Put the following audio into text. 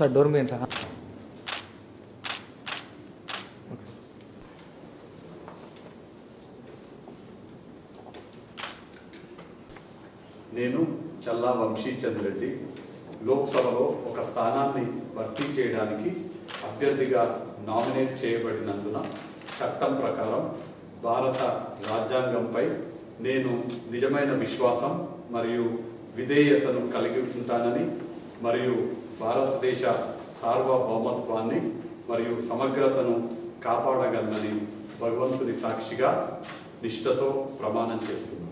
Sir door మీద sir. నేను చల్లా వంశీచంద్ రెడ్డి లోక్సభలో ఒక స్థానాన్ని భర్తీ చేయడానికి అభ్యర్థిగా నామినేట్ చేయబడినందున చట్టం ప్రకారం భారత రాజ్యాంగంపై నేను నిజమైన విశ్వాసం మరియు విధేయతను కలిగి ఉంటానని మరియు భారతదేశ సార్వభౌమత్వాన్ని మరియు సమగ్రతను కాపాడగలనని భగవంతుని సాక్షిగా నిష్ఠతో ప్రమాణం చేస్తున్నాను.